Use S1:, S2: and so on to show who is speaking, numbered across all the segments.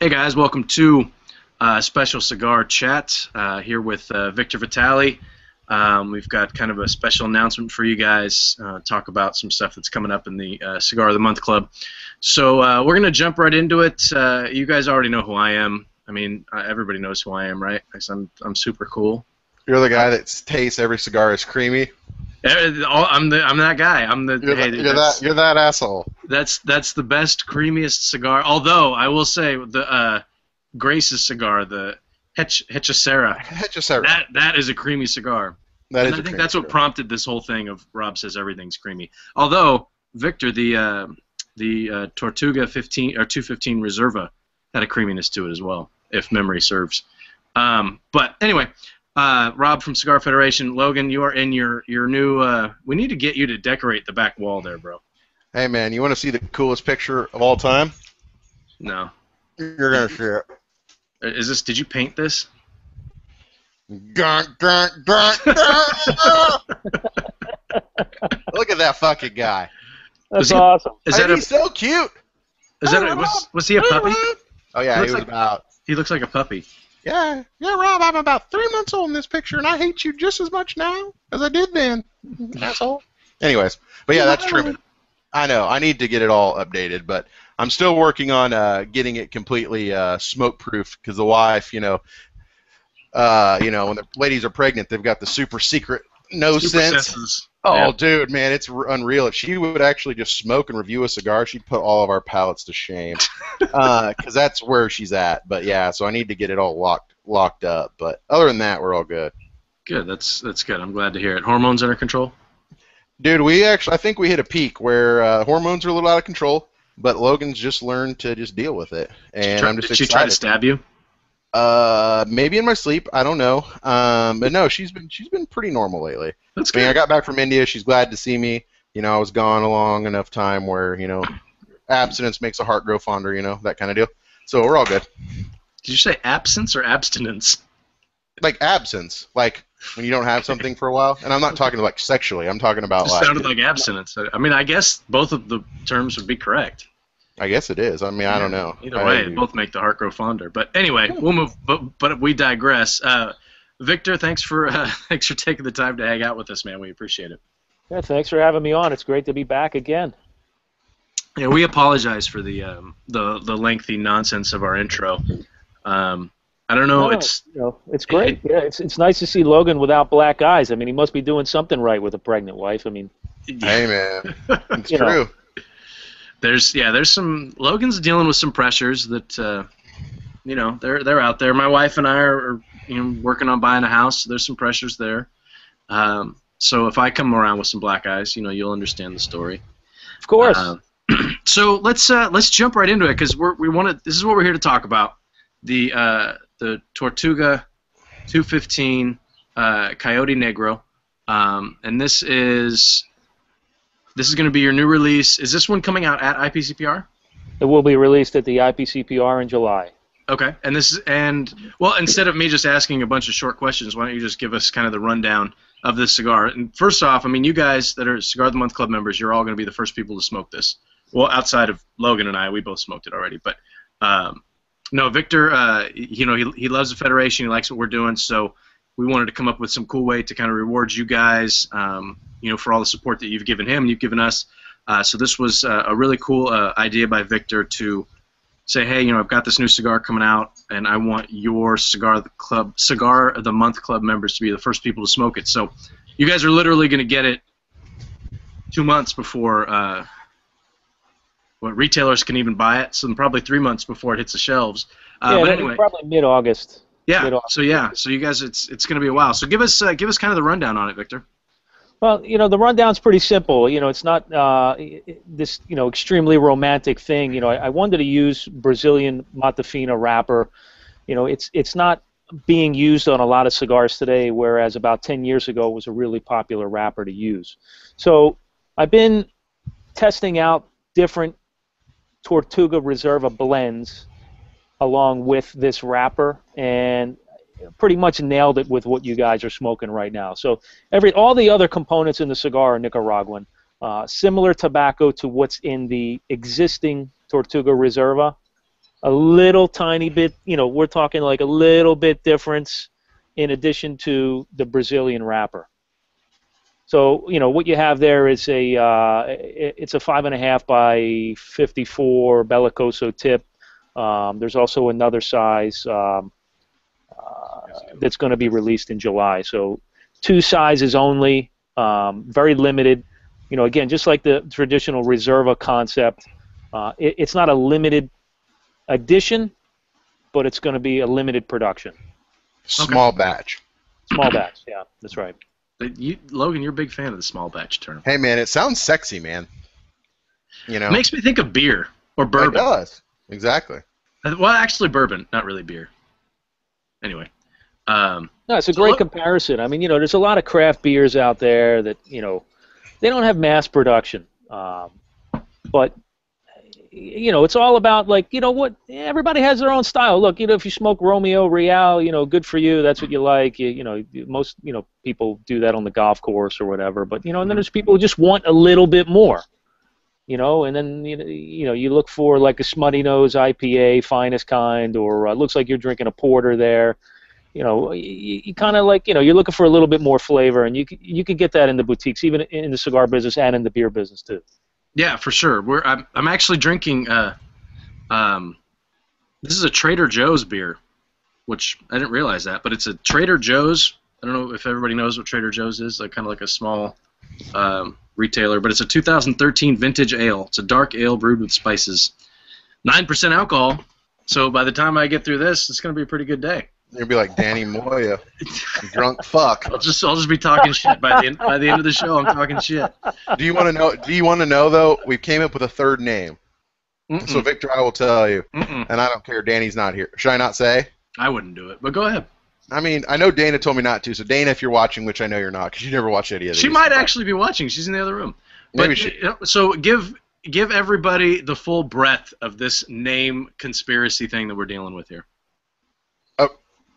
S1: Hey guys, welcome to special cigar chat here with Victor Vitale. We've got kind of a special announcement for you guys, talk about some stuff that's coming up in the Cigar of the Month Club. So we're going to jump right into it. You guys already know who I am. I mean, everybody knows who I am, right? I'm super cool.
S2: You're the guy that tastes every cigar is creamy.
S1: I'm that guy.
S2: You're that asshole.
S1: That's the best, creamiest cigar. Although I will say the Grace's cigar, the Hechicera. That is a creamy cigar. I think that's what prompted this whole thing of Rob says everything's creamy. Although Victor, the Tortuga 15 or 215 Reserva had a creaminess to it as well, if memory serves. But anyway. Rob from Cigar Federation, Logan, you are in your new. We need to get you to decorate the back wall there, bro.
S2: Hey man, you want to see the coolest picture of all time?
S1: No.
S2: You're gonna see it.
S1: Is this? Did you paint this?
S2: Look at that fucking guy.
S3: That's awesome.
S2: He's so cute.
S1: Was he a puppy?
S2: Oh yeah,
S1: he looks like a puppy.
S2: Yeah, Rob, I'm about 3 months old in this picture, and I hate you just as much now as I did then, asshole. Anyways, but yeah, that's true. I know, I need to get it all updated, but I'm still working on getting it completely smoke-proof, because the wife, when the ladies are pregnant, they've got the super secret nose sense. Oh, yeah. Dude, man, it's unreal. If she would actually just smoke and review a cigar, she'd put all of our palates to shame. Because that's where she's at. But yeah, so I need to get it all locked up. But other than that, we're all good.
S1: Good. That's good. I'm glad to hear it. Hormones under control?
S2: Dude, I think we hit a peak where hormones are a little out of control, but Logan's just learned to just deal with it. And I'm just excited.
S1: Did she try to stab you?
S2: Maybe in my sleep. I don't know. But no, she's been pretty normal lately.
S1: That's good.
S2: I got back from India. She's glad to see me. I was gone a long enough time where abstinence makes a heart grow fonder. That kind of deal. So we're all good.
S1: Did you say absence or abstinence?
S2: Like absence, like when you don't have something for a while. And I'm not talking like sexually. I'm talking about
S1: it sounded like abstinence. I mean, I guess both of the terms would be correct.
S2: I guess it is. I mean, I don't know.
S1: Either way, both make the heart grow fonder. But anyway, we'll move. But we digress. Victor, thanks for taking the time to hang out with us, man. We appreciate it.
S3: Yeah, thanks for having me on. It's great to be back again.
S1: Yeah, we apologize for the lengthy nonsense of our intro. I don't know.
S3: It's great. Yeah, it's nice to see Logan without black eyes. I mean, he must be doing something right with a pregnant wife. I mean,
S2: hey man, it's true.
S1: There's some Logan's dealing with some pressures that they're out there. My wife and I are working on buying a house. So there's some pressures there. So if I come around with some black eyes, you'll understand the story.
S3: Of course.
S1: So let's jump right into it because this is what we're here to talk about. The Tortuga 215 Coyote Negro, and this is going to be your new release. Is this one coming out at IPCPR?
S3: It will be released at the IPCPR in July.
S1: Okay, well, instead of me just asking a bunch of short questions, why don't you just give us kind of the rundown of this cigar? And first off, I mean, you guys that are Cigar of the Month Club members, you're all going to be the first people to smoke this. Well, outside of Logan and I, we both smoked it already. But no, Victor, he loves the Federation. He likes what we're doing, so we wanted to come up with some cool way to kind of reward you guys, for all the support that you've given him and you've given us. So this was a really cool idea by Victor to say, hey, I've got this new cigar coming out, and I want your Cigar of the Month Club members to be the first people to smoke it. So you guys are literally going to get it 2 months before retailers can even buy it, so probably 3 months before it hits the shelves. But anyway,
S3: probably mid-August.
S1: Yeah. So you guys, it's going to be a while. So give us kind of the rundown on it, Victor.
S3: Well, the rundown's pretty simple. It's not this extremely romantic thing. I wanted to use Brazilian Matafina wrapper. It's not being used on a lot of cigars today, whereas about 10 years ago it was a really popular wrapper to use. So I've been testing out different Tortuga Reserva blends along with this wrapper, and pretty much nailed it with what you guys are smoking right now. So all the other components in the cigar are Nicaraguan. Similar tobacco to what's in the existing Tortuga Reserva, a little tiny bit, we're talking like a little bit difference in addition to the Brazilian wrapper. So, what you have there is it's a 5.5 by 54 Bellicoso tip. There's also another size that's going to be released in July. So 2 sizes only, very limited. Again, just like the traditional Reserva concept, it's not a limited edition, but it's going to be a limited production.
S2: Small batch.
S3: Small batch, yeah, that's right.
S1: Logan, you're a big fan of the small batch term.
S2: Hey, man, it sounds sexy, man.
S1: It makes me think of beer or bourbon.
S2: It does. Exactly.
S1: Well, actually, bourbon, not really beer. Anyway.
S3: No, it's a great comparison. I mean, there's a lot of craft beers out there that, they don't have mass production. But, it's all about, like, what, everybody has their own style. Look, if you smoke Romeo Real, good for you. That's what you like. Most, people do that on the golf course or whatever. But, and then there's people who just want a little bit more. And then you look for like a smutty nose IPA, finest kind, or looks like you're drinking a porter there. You kind of like you're looking for a little bit more flavor, and you can get that in the boutiques, even in the cigar business and in the beer business too. Yeah, for sure. I'm actually drinking. This is a Trader Joe's beer, which I didn't realize that, but it's a Trader Joe's. I don't know if everybody knows what Trader Joe's is. Like kind of like a small retailer, but it's a 2013 vintage ale. It's a dark ale brewed with spices, 9% alcohol. So by the time I get through this, it's going to be a pretty good day.
S2: You'll be like Danny Moya, drunk fuck.
S1: I'll just be talking shit by the end of the show. I'm talking shit.
S2: Do you want to know? Do you want to know though? We came up with a third name. So Victor, I will tell you, and I don't care. Danny's not here. Should I not say?
S1: I wouldn't do it, but go ahead.
S2: I mean, I know Dana told me not to. So Dana, if you're watching, which I know you're not, because you never watch any of these.
S1: She might actually be watching. She's in the other room. Maybe she. So give everybody the full breadth of this name conspiracy thing that we're dealing with here.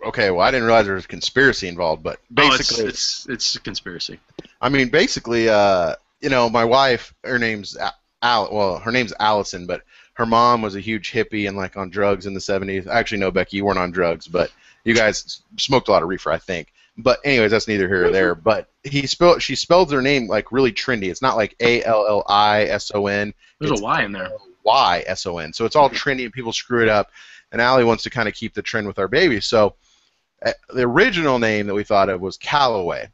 S2: Okay, well, I didn't realize there was a conspiracy involved, but basically,
S1: it's a conspiracy.
S2: I mean, basically, my wife, her name's her name's Allison, but her mom was a huge hippie and like on drugs in the 70s. Actually, no, Becky, you weren't on drugs, but you guys smoked a lot of reefer, I think. But anyways, that's neither here or there. But she spelled her name like really trendy. It's not like Allison.
S1: There's a Y in there.
S2: Yson. So it's all trendy and people screw it up. And Allie wants to kind of keep the trend with our baby. So the original name that we thought of was Callaway.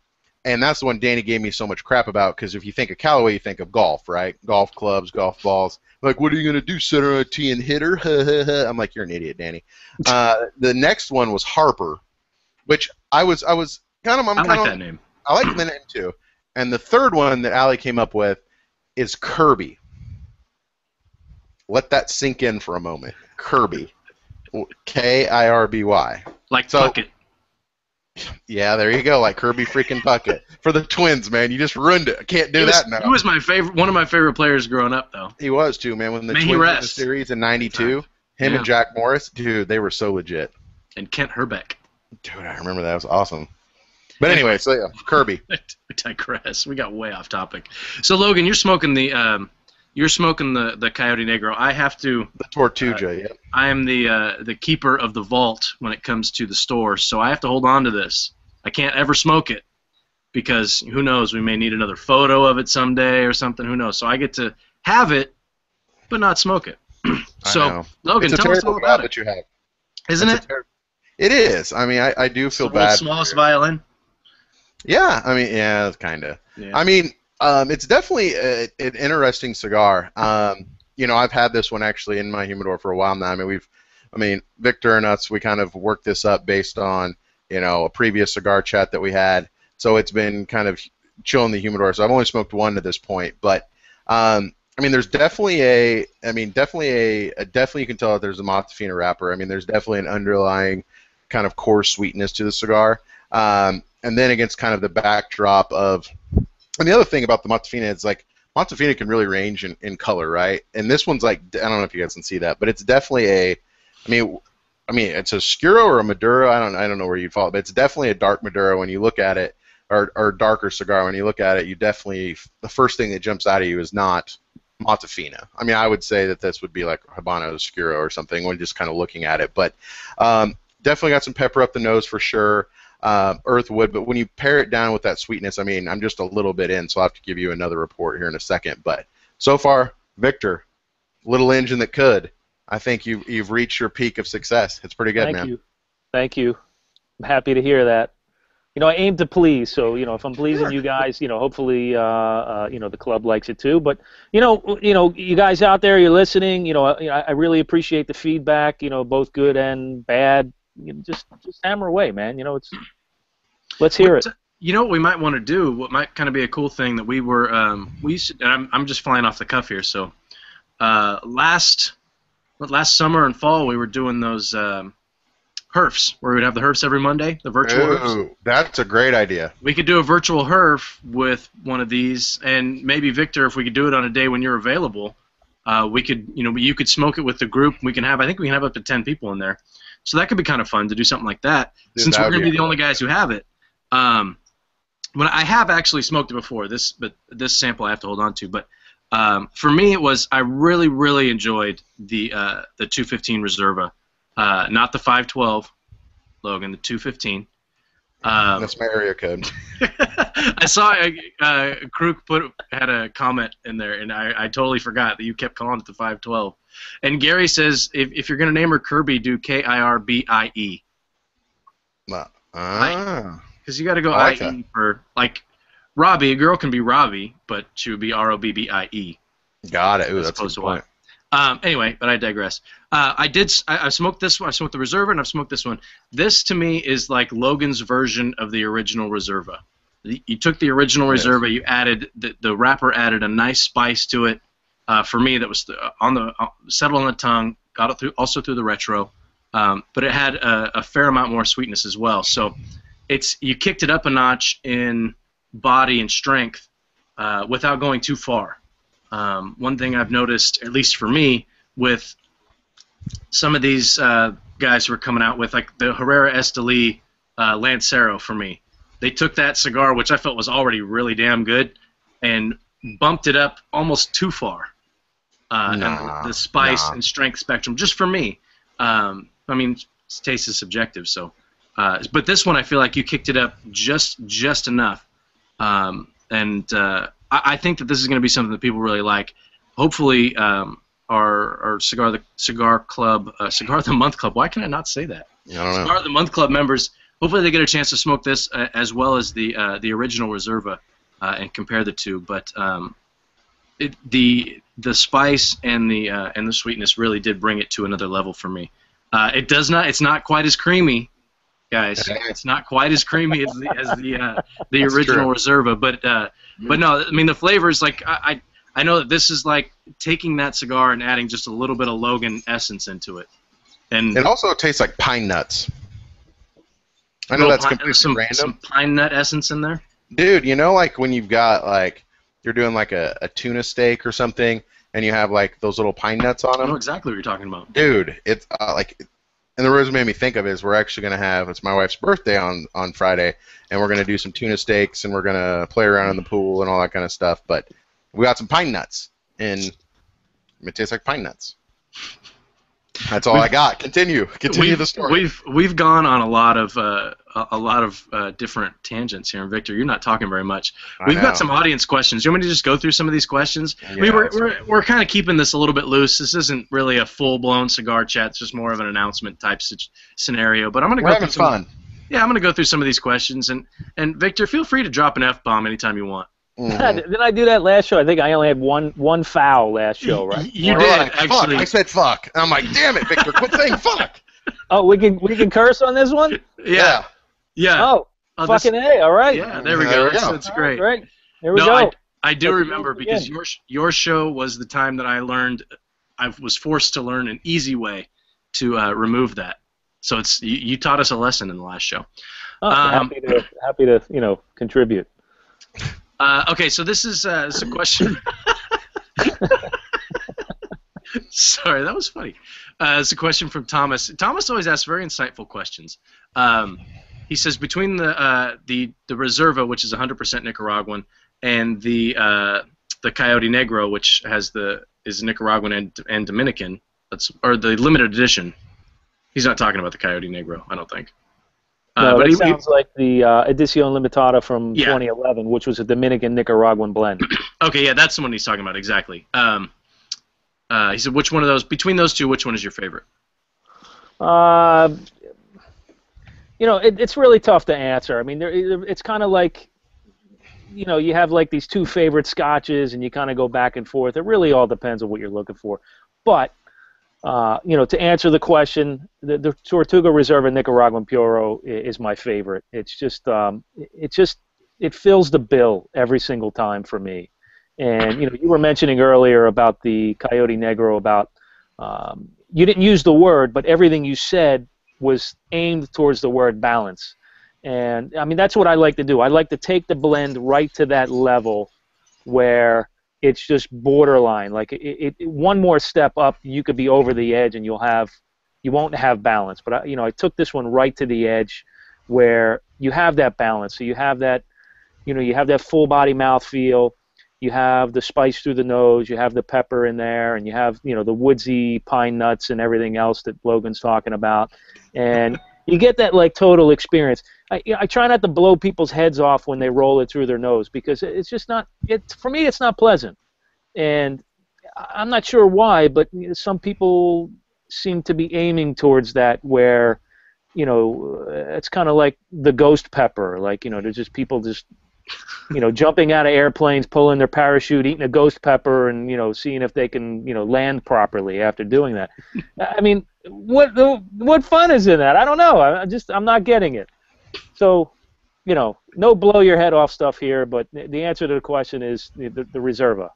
S2: And that's the one Danny gave me so much crap about, because if you think of Callaway, you think of golf, right? Golf clubs, golf balls. Like, what are you going to do, sit on a tee and hit her? I'm like, you're an idiot, Danny. The next one was Harper, which I like that name. I like the name, too. And the third one that Allie came up with is Kirby. Let that sink in for a moment. Kirby. Kirby.
S1: Like Puckett.
S2: Yeah, there you go, like Kirby freaking Puckett. For the Twins, man, you just ruined it. I can't do that now.
S1: He was one of my favorite players growing up, though.
S2: He was, too, man. When the Twins won the series in 92, him and Jack Morris, dude, they were so legit.
S1: And Kent Herbeck.
S2: Dude, I remember that. It was awesome. But anyway, so yeah, Kirby.
S1: We digress. We got way off topic. So, Logan, you're smoking the Coyote Negro. I have to.
S2: The Tortuga, yeah.
S1: I am the keeper of the vault when it comes to the store, so I have to hold on to this. I can't ever smoke it because who knows? We may need another photo of it someday or something. Who knows? So I get to have it, but not smoke it. So, Logan, tell us all about it.
S2: That you have.
S1: Isn't it?
S2: It is. I mean, I do feel bad.
S1: The smallest violin.
S2: Yeah. I mean, yeah, kind of. Yeah. I mean. It's definitely an interesting cigar. I've had this one actually in my humidor for a while now. I mean, Victor and us, we kind of worked this up based on, a previous cigar chat that we had. So it's been kind of chilling the humidor. So I've only smoked one to this point, but there's definitely definitely you can tell that there's a Matafina wrapper. I mean, there's definitely an underlying kind of core sweetness to the cigar. And then against kind of the backdrop of. And the other thing about the Matafina is, like, Matafina can really range in color, right? And this one's like, I don't know if you guys can see that, but it's definitely it's a Scuro or a Maduro. I don't know where you'd fall it, but it's definitely a dark Maduro when you look at it, or darker cigar when you look at it. You definitely, the first thing that jumps out at you is not Montefina. I mean, I would say that this would be like Habano Oscuro or something when just kind of looking at it. But definitely got some pepper up the nose for sure. Earthwood, but when you pair it down with that sweetness, I mean, I'm just a little bit in, so I'll have to give you another report here in a second. But so far, Victor, little engine that could. I think you've reached your peak of success. It's pretty good, man.
S3: Thank you. I'm happy to hear that. I aim to please, so if I'm pleasing you guys, hopefully the club likes it too. But you guys out there, you're listening. I really appreciate the feedback. Both good and bad. Just hammer away, man. Let's hear it.
S1: What we might want to do, what might kind of be a cool thing that we used to, and I'm just flying off the cuff here. So last summer and fall, we were doing those. HERFs, where we'd have the HERFs every Monday, the virtual HERFs.
S2: That's a great idea.
S1: We could do a virtual HERF with one of these, and maybe, Victor, if we could do it on a day when you're available, we could, you could smoke it with the group. I think we can have up to 10 people in there. So that could be kind of fun to do something like that, since we're going to be the only guys who have it. When I have actually smoked it before, but this sample I have to hold on to. But for me, I really, really enjoyed the 215 Reserva. Not the 512, Logan, the 215.
S2: That's my area code.
S1: I saw Kruk had a comment in there, and I totally forgot that you kept calling it the 512. And Gary says, if you're going to name her Kirby, do Kirbie. Because you got to go IE for, like, Robbie. A girl can be Robbie, but she would be Robbie.
S2: Got it. Ooh, that's a good point.
S1: Anyway, but I digress. I smoked this one. I smoked the Reserva, and I've smoked this one. This, to me, is like Logan's version of the original Reserva. You took the original Reserva, you added the wrapper added a nice spice to it. For me, that was settled on the tongue, got it through the retro, but it had a fair amount more sweetness as well. So you kicked it up a notch in body and strength without going too far. One thing I've noticed, at least for me, with some of these guys who are coming out with, like the Herrera Esteli Lancero for me, they took that cigar, which I felt was already really damn good, and bumped it up almost too far. And the spice and strength spectrum, just for me. I mean, taste is subjective, so. But this one, I feel like you kicked it up just enough. I think that this is going to be something that people really like. Hopefully, our Cigar Club, Cigar the Month Club. Why can I not say that?
S2: I don't know.
S1: Cigar the Month Club members. Hopefully, they get a chance to smoke this as well as the original Reserva and compare the two. But the spice and the sweetness really did bring it to another level for me. It's not quite as creamy, guys. It's not quite as creamy as the original Reserva, but no, I mean the flavors, like I know that this is like taking that cigar and adding just a little bit of Logan essence into it, and
S2: it also tastes like pine nuts. I know that's completely random.
S1: Some pine nut essence in there,
S2: dude. Like when you've got like you're doing like a tuna steak or something, and you have like those little pine nuts on them.
S1: I know exactly what you're talking about,
S2: dude. It's like. And the reason it made me think of it is we're actually going to have, it's my wife's birthday on Friday, and we're going to do some tuna steaks, and we're going to play around in the pool and all that kind of stuff. But we got some pine nuts, and it tastes like pine nuts. That's all I got. Continue the story.
S1: We've gone on a lot of different tangents here, and Victor, you're not talking very much. We've got some audience questions. Do you want me to just go through some of these questions? Yeah, I mean, we're kind of keeping this a little bit loose. This isn't really a full-blown cigar chat. It's just more of an announcement type scenario. But I'm going to go through some. Yeah, I'm going to go through some of these questions, and Victor, feel free to drop an F-bomb anytime you want.
S3: Mm-hmm. Didn't I do that last show? I think I only had one foul last show, right?
S1: You did, actually.
S2: Fuck. I said fuck. I'm like, damn it, Victor, quit saying fuck.
S3: Oh, we can curse on this one?
S1: Yeah.
S3: Oh, fucking A, all right.
S1: Yeah, there we go. That's great.
S3: Great. There we go.
S1: I do remember because your show was the time that I was forced to learn an easy way to remove that. So you taught us a lesson in the last show.
S3: Oh, happy to contribute.
S1: Okay, so this is a question. Sorry, that was funny. It's a question from Thomas. Thomas always asks very insightful questions. He says between the Reserva, which is 100% Nicaraguan, and the the Coyote Negro, which is Nicaraguan and Dominican. Or the limited edition. He's not talking about the Coyote Negro, I don't think.
S3: No, but that sounds like the Edición Limitada from 2011, which was a Dominican Nicaraguan blend.
S1: Okay, yeah, that's the one he's talking about, exactly. He said, which one of those, between those two, which one is your favorite?
S3: It's really tough to answer. I mean, it's kind of like, you have like these two favorite scotches, and you kind of go back and forth. It really all depends on what you're looking for. But to answer the question, the Tortuga Reserva Nicaraguan Puro is my favorite. It's just, it fills the bill every single time for me. And you were mentioning earlier about the Coyote Negro, about you didn't use the word, but everything you said was aimed towards the word balance. And I mean, that's what I like to do. I like to take the blend right to that level where it's just borderline. Like one more step up, you could be over the edge, and you won't have balance. But I took this one right to the edge, where you have that balance. So you have that, you have that full body mouthfeel. You have the spice through the nose. You have the pepper in there, and you have the woodsy pine nuts and everything else that Logan's talking about, and you get that like total experience. I try not to blow people's heads off when they roll it through their nose, because it's just not. For me, it's not pleasant, and I'm not sure why, but some people seem to be aiming towards that, where it's kind of like the ghost pepper, like there's just people just jumping out of airplanes, pulling their parachute, eating a ghost pepper, and seeing if they can land properly after doing that. I mean, what fun is in that? I don't know. I'm not getting it. So, no blow your head off stuff here, but the answer to the question is the Reserva.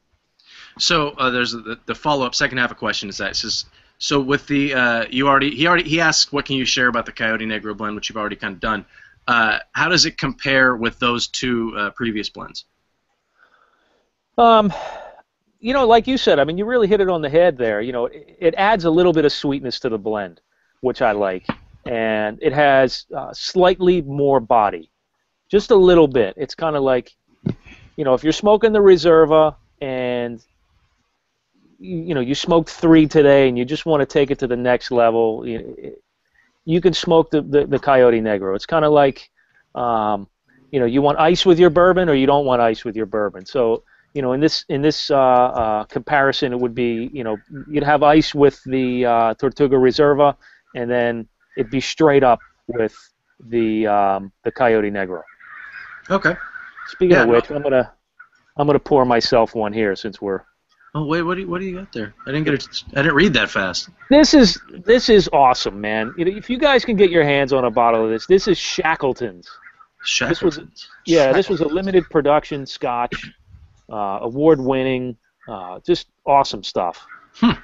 S1: So there's the follow-up second half of question is that it says, so with the he asked what can you share about the Coyote Negro blend, which you've already kind of done. How does it compare with those two previous blends?
S3: Like you said, I mean, you really hit it on the head there. It adds a little bit of sweetness to the blend, which I like, and it has slightly more body, just a little bit. It's kind of like, if you're smoking the Reserva and you smoked 3 today and you just want to take it to the next level, you can smoke the Coyote Negro. It's kind of like, you want ice with your bourbon, or you don't want ice with your bourbon. So, in this comparison, it would be, you'd have ice with the Tortuga Reserva, and then it'd be straight up with the Coyote Negro.
S1: Okay.
S3: Speaking of which, I'm gonna pour myself one here, since we're.
S1: Oh wait, what do you got there? I didn't read that fast.
S3: This is awesome, man. If you guys can get your hands on a bottle of this is Shackleton's.
S1: Shackleton's.
S3: This was a limited production Scotch, award-winning, just awesome stuff.
S1: I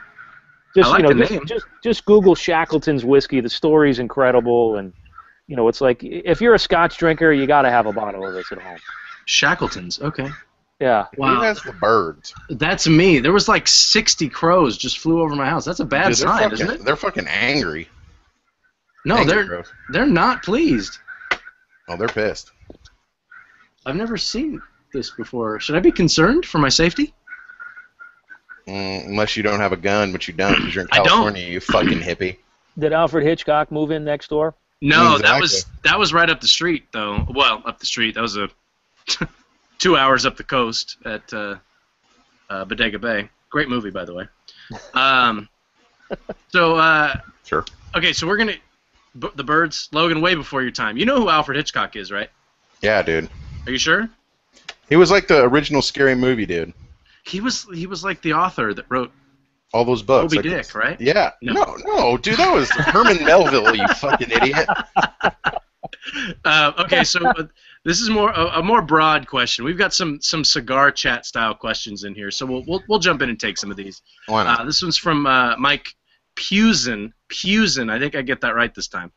S1: like the name.
S3: Just Google Shackleton's whiskey. The story's incredible, and it's like, if you're a Scotch drinker, you got to have a bottle of this at home.
S1: Shackleton's. Okay.
S3: Yeah.
S2: Wow. Who has the birds?
S1: That's me. There was like 60 crows just flew over my house. That's a bad sign, isn't it?
S2: They're fucking angry.
S1: No, they're not pleased.
S2: Oh, they're pissed.
S1: I've never seen this before. Should I be concerned for my safety?
S2: Unless you don't have a gun, but you don't, because you're in California, you fucking hippie.
S3: Did Alfred Hitchcock move in next door?
S1: No, exactly. that was right up the street, though. Well, up the street. That was a 2 hours up the coast at Bodega Bay. Great movie, by the way.
S2: Sure.
S1: Okay, so we're gonna the birds, Logan. Way before your time. You know who Alfred Hitchcock is, right?
S2: Yeah, dude.
S1: Are you sure?
S2: He was like the original Scary Movie dude.
S1: He was like the author that wrote
S2: all those books.
S1: Moby Dick, right?
S2: Yeah. No, dude, that was Herman Melville, you fucking idiot.
S1: Okay, so this is a more broad question. We've got some cigar chat style questions in here, so we'll jump in and take some of these.
S2: Why not?
S1: This one's from Mike Pusen. I think I get that right this time.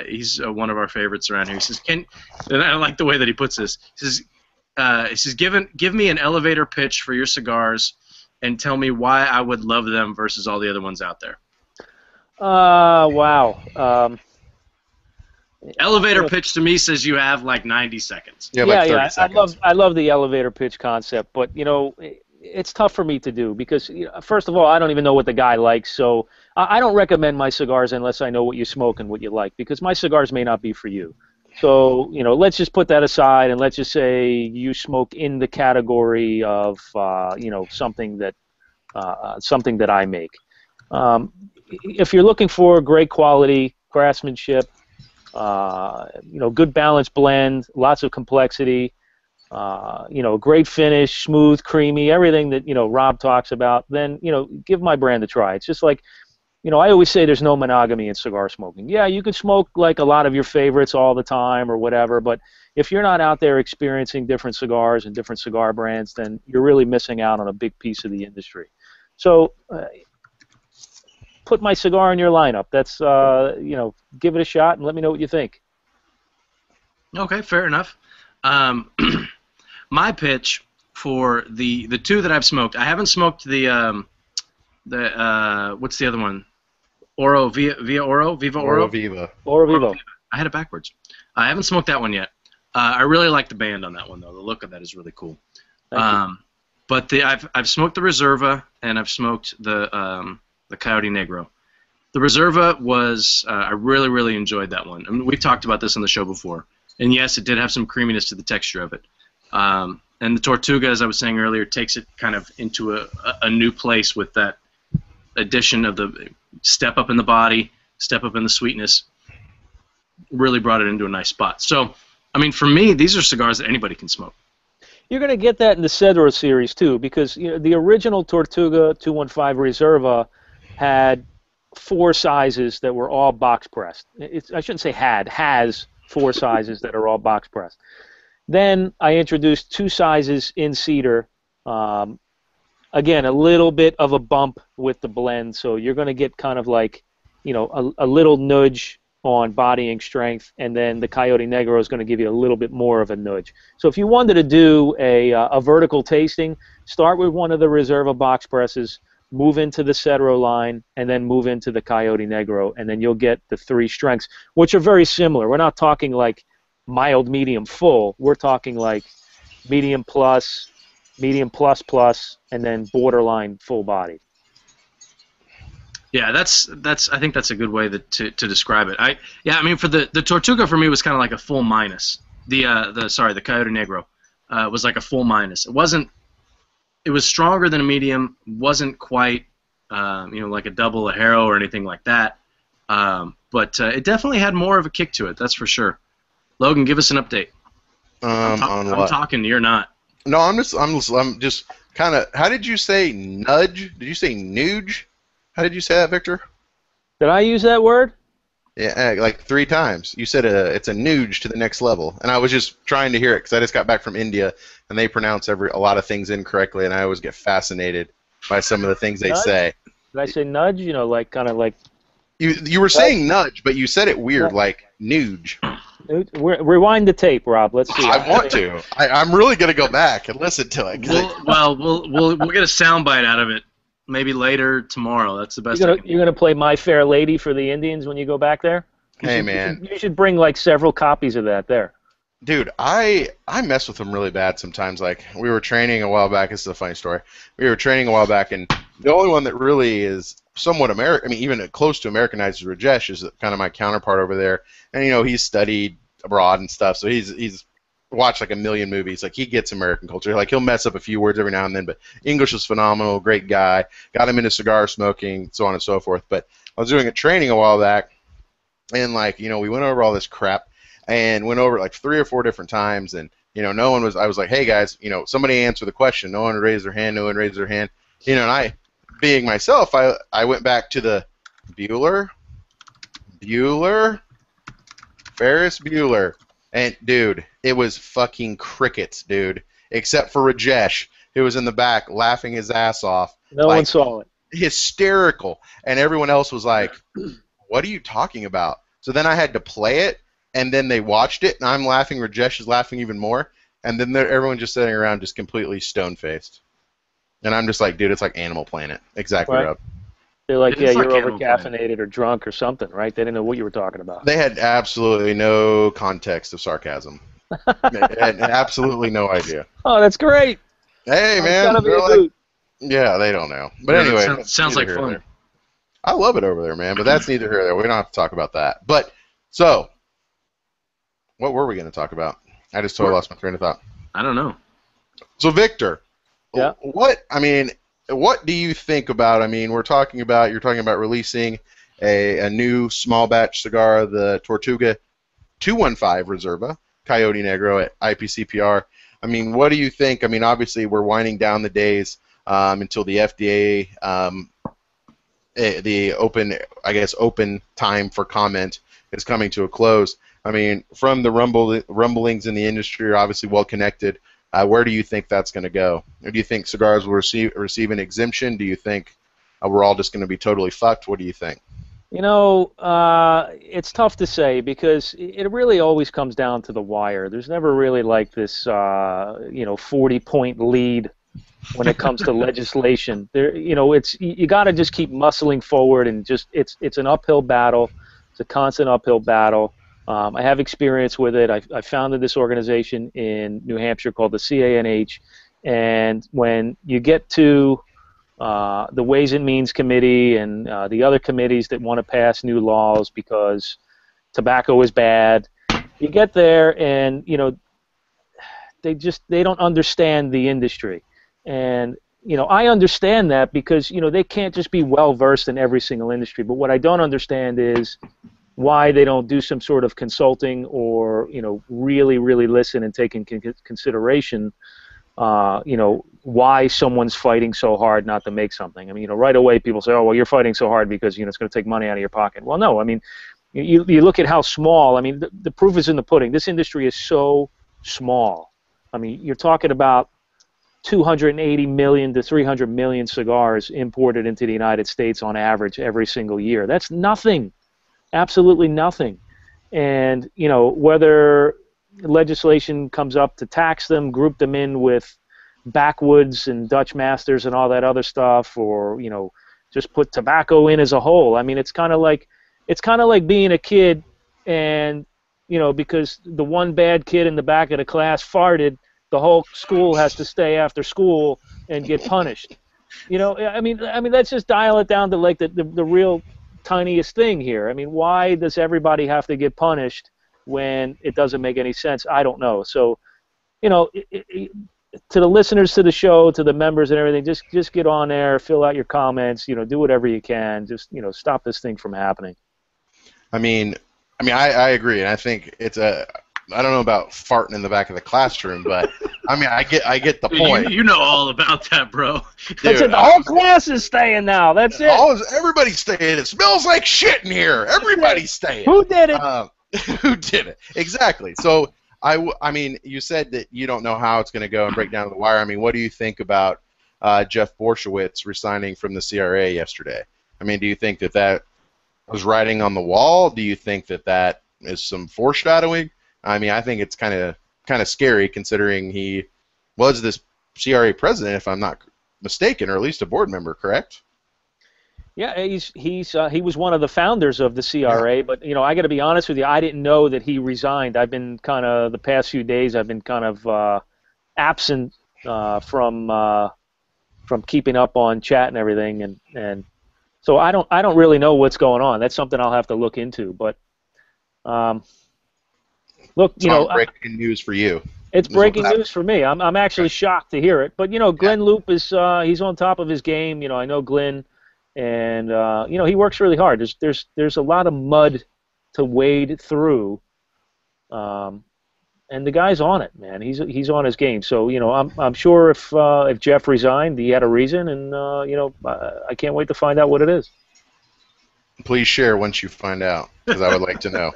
S1: He's one of our favorites around here. He says, and I like the way that he puts this. He says, give me an elevator pitch for your cigars, and tell me why I would love them versus all the other ones out there.
S3: Wow.
S1: Elevator pitch to me says you have like 90 seconds.
S2: Yeah, like 30 seconds.
S3: I love the elevator pitch concept, but it's tough for me to do because first of all, I don't even know what the guy likes, so I don't recommend my cigars unless I know what you smoke and what you like, because my cigars may not be for you. So let's just put that aside and let's just say you smoke in the category of something that I make. If you're looking for great quality craftsmanship, good balanced blend, lots of complexity, great finish, smooth, creamy, everything that Rob talks about, then give my brand a try. It's just like I always say there's no monogamy in cigar smoking. Yeah, you can smoke like a lot of your favorites all the time or whatever, but if you're not out there experiencing different cigars and different cigar brands, then you're really missing out on a big piece of the industry. So put my cigar in your lineup. That's give it a shot and let me know what you think.
S1: Okay, fair enough. My pitch for the two that I've smoked, I haven't smoked the what's the other one? Viva Oro.
S2: Oro Viva.
S1: I had it backwards. I haven't smoked that one yet. I really like the band on that one though. The look of that is really cool. But I've smoked the Reserva and I've smoked the Coyote Negro. The Reserva was I really enjoyed that one. I mean, we've talked about this on the show before, and yes, it did have some creaminess to the texture of it. And the Tortuga, as I was saying earlier, takes it kind of into a new place with that addition of the step up in the body, step up in the sweetness. Really brought it into a nice spot. So, I mean, for me, these are cigars that anybody can smoke.
S3: You're going to get that in the Cedro series too, because the original Tortuga 215 Reserva had 4 sizes that were all box pressed. I shouldn't say has 4 sizes that are all box pressed. Then I introduced 2 sizes in cedar. Again, a little bit of a bump with the blend, so you're going to get kind of like, a little nudge on bodying strength, and then the Coyote Negro is going to give you a little bit more of a nudge. So if you wanted to do a vertical tasting, start with one of the Reserva box presses, move into the Cedro line, and then move into the Coyote Negro, and then you'll get the 3 strengths, which are very similar. We're not talking like mild, medium, full. We're talking like medium plus, and then borderline full body.
S1: Yeah, that's. I think that's a good way to describe it. I mean, for the Tortuga for me was kind of like a full minus. The Coyote Negro was like a full minus. It wasn't. It was stronger than a medium. Wasn't quite like a double, a Haro, or anything like that. But it definitely had more of a kick to it. That's for sure. Logan, give us an update.
S2: On what?
S1: I'm talking. You're not.
S2: No, I'm just kind of. How did you say nudge? Did you say nuge? How did you say that, Victor?
S3: Did I use that word?
S2: Yeah, like 3 times. You said it's a nuge to the next level, and I was just trying to hear it because I just got back from India, and they pronounce a lot of things incorrectly, and I always get fascinated by some of the things they say.
S3: Did I say nudge? Like kind of like.
S2: You were saying nudge, but you said it weird, like nuge.
S3: Rewind the tape, Rob. Let's see.
S2: I want to. I'm really gonna go back and listen to it.
S1: We'll get a soundbite out of it. Maybe later tomorrow. That's the best.
S3: You're gonna play My Fair Lady for the Indians when you go back there.
S2: Man,
S3: you should bring like several copies of that there.
S2: Dude, I mess with them really bad sometimes. Like we were training a while back. This is a funny story. We were training a while back, and the only one that really is somewhat American. I mean, even close to Americanized is Rajesh, is kind of my counterpart over there. And he's studied abroad and stuff, so he's watched like a million movies. Like he gets American culture. Like he'll mess up a few words every now and then, but English is phenomenal. Great guy. Got him into cigar smoking, so on and so forth. But I was doing a training a while back, and we went over all this crap and went over it like 3 or 4 different times, and no one was. I was like, hey guys, somebody answer the question. No one raised their hand. And I, being myself, I went back to the Ferris Bueller. And, dude, it was fucking crickets, dude. Except for Rajesh, who was in the back laughing his ass off.
S3: No one saw it.
S2: Hysterical. And everyone else was like, what are you talking about? So then I had to play it, and then they watched it, and I'm laughing. Rajesh is laughing even more. And then everyone just sitting around just completely stone-faced. And I'm just like, dude, it's like Animal Planet. Exactly,
S3: right.
S2: Rob.
S3: They're like, yeah,
S1: It's
S3: you're
S1: not
S3: over
S1: Camel Clan.
S3: caffeinated or drunk or something, right? They didn't know what you were talking about.
S2: They had absolutely no context of sarcasm. They had absolutely no idea.
S3: Oh, that's great.
S2: Hey,
S3: It's gotta
S2: man,
S3: be
S2: they're
S3: a
S2: like,
S3: boot.
S2: yeah, they don't know. But
S1: Yeah, that
S2: anyway,
S1: sounds
S2: neither
S1: like
S2: here nor
S1: fun.
S2: there. I love it over there, man, but that's neither here nor there. We don't have to talk about that. But, so, what were we going to talk about? I just totally lost my train of thought.
S1: I don't know.
S2: So, Victor,
S3: Yeah.
S2: what do you think about, you're talking about releasing a new small batch cigar, the Tortuga 215 Reserva, Coyote Negro at IPCPR. What do you think? Obviously, we're winding down the days until the FDA, the open time for comment is coming to a close. From the rumblings in the industry are obviously well connected. Where do you think that's going to go? Or do you think cigars will receive an exemption? Do you think we're all just going to be totally fucked? What do you think?
S3: It's tough to say because it really always comes down to the wire. There's never really like this, 40-point lead when it comes to legislation. You got to just keep muscling forward and it's an uphill battle. It's a constant uphill battle. I have experience with it. I founded this organization in New Hampshire called the CANH, and when you get to the Ways and Means Committee and the other committees that want to pass new laws because tobacco is bad, you get there and they don't understand the industry. And I understand that because they can't just be well versed in every single industry. But what I don't understand is why they don't do some sort of consulting or really listen and take into consideration why someone's fighting so hard not to make something. Right away people say, oh, well, you're fighting so hard because it's going to take money out of your pocket. Well, no. You look at how small. The proof is in the pudding. This industry is so small. You're talking about 280 million to 300 million cigars imported into the United States on average every single year. That's nothing. Absolutely nothing. And whether legislation comes up to tax them, group them in with backwoods and Dutch masters and all that other stuff, or just put tobacco in as a whole. It's kind of like being a kid, and because the one bad kid in the back of the class farted, the whole school has to stay after school and get punished. Let's just dial it down to like the real tiniest thing here. Why does everybody have to get punished when it doesn't make any sense? I don't know. So, to the listeners to the show, to the members and everything, just get on there, fill out your comments, do whatever you can. Just, stop this thing from happening.
S2: I agree, and I think it's I don't know about farting in the back of the classroom, but I get the point.
S1: You know all about that, bro.
S3: That's it. The whole class is staying now. That's it.
S2: Everybody's staying. It smells like shit in here. Everybody's staying.
S3: Who did it?
S2: Who did it? Exactly. So you said that you don't know how it's going to go and break down to the wire. What do you think about Jeff Borshowitz resigning from the CRA yesterday? Do you think that was writing on the wall? Do you think that is some foreshadowing? I think it's kind of scary considering he was this CRA president, if I'm not mistaken, or at least a board member, correct?
S3: Yeah, he was one of the founders of the CRA, yeah. But I got to be honest with you, I didn't know that he resigned. I've been the past few days I've been absent from keeping up on chat and everything, and so I don't really know what's going on. That's something I'll have to look into, but. Look,
S2: breaking news for you.
S3: It's breaking news for me. I'm actually shocked to hear it. But Glenn Loop is he's on top of his game. I know Glenn, and he works really hard. There's a lot of mud to wade through, and the guy's on it, man. He's on his game. So I'm sure if Jeff resigned, he had a reason, and I can't wait to find out what it is.
S2: Please share once you find out, because I would like to know.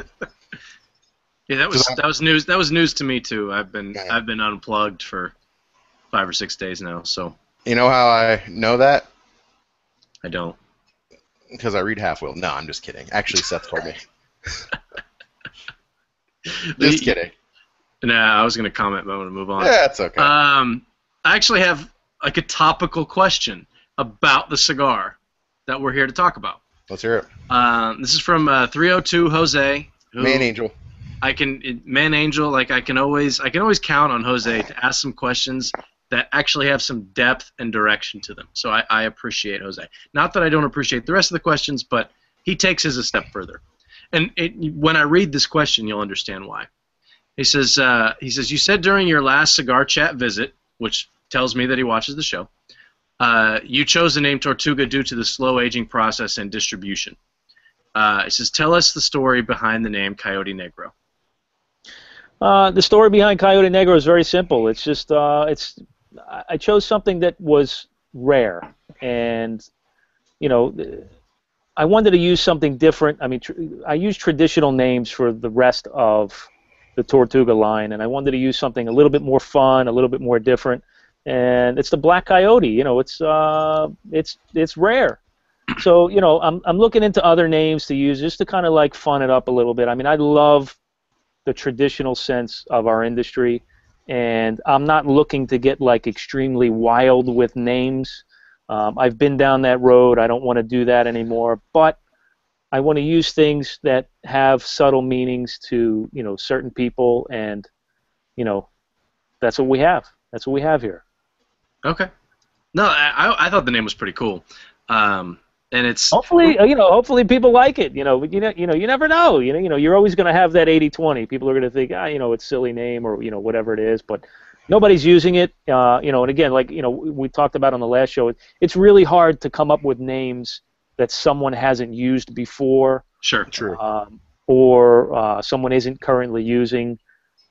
S1: Yeah, that was news. That was news to me too. I've been unplugged for 5 or 6 days now. So
S2: you know how I know that?
S1: I don't.
S2: Because I read Half Wheel. No, I'm just kidding. Actually, Seth told me. Just kidding.
S1: Nah, I was going to comment, but I'm going to move on.
S2: Yeah, it's okay.
S1: I actually have like a topical question about the cigar. that we're here to talk about.
S2: Let's hear it.
S1: This is from 302 Jose.
S2: Man Angel.
S1: Man Angel. Like I can always count on Jose to ask some questions that actually have some depth and direction to them. So I appreciate Jose. Not that I don't appreciate the rest of the questions, but he takes us a step further. And when I read this question, you'll understand why. He says, you said during your last CigarChat visit, which tells me that he watches the show, you chose the name Tortuga due to the slow aging process and distribution. It says, tell us the story behind the name Coyote Negro.
S3: The story behind Coyote Negro is very simple. It's just I chose something that was rare, and I wanted to use something different. I mean, I use traditional names for the rest of the Tortuga line, and I wanted to use something a little bit more fun, a little bit more different. And it's the Black Coyote. It's rare. So I'm looking into other names to use just to kind of like fun it up a little bit. I mean, I love the traditional sense of our industry, and I'm not looking to get like extremely wild with names. I've been down that road. I don't want to do that anymore. But I want to use things that have subtle meanings to certain people, and that's what we have. That's what we have here.
S1: Okay. No, I thought the name was pretty cool. And it's
S3: hopefully people like it. But you never know. You're always going to have that 80-20. People are going to think, it's a silly name or whatever it is, but nobody's using it. And again, like we talked about on the last show, it's really hard to come up with names that someone hasn't used before.
S1: Sure, true.
S3: Or someone isn't currently using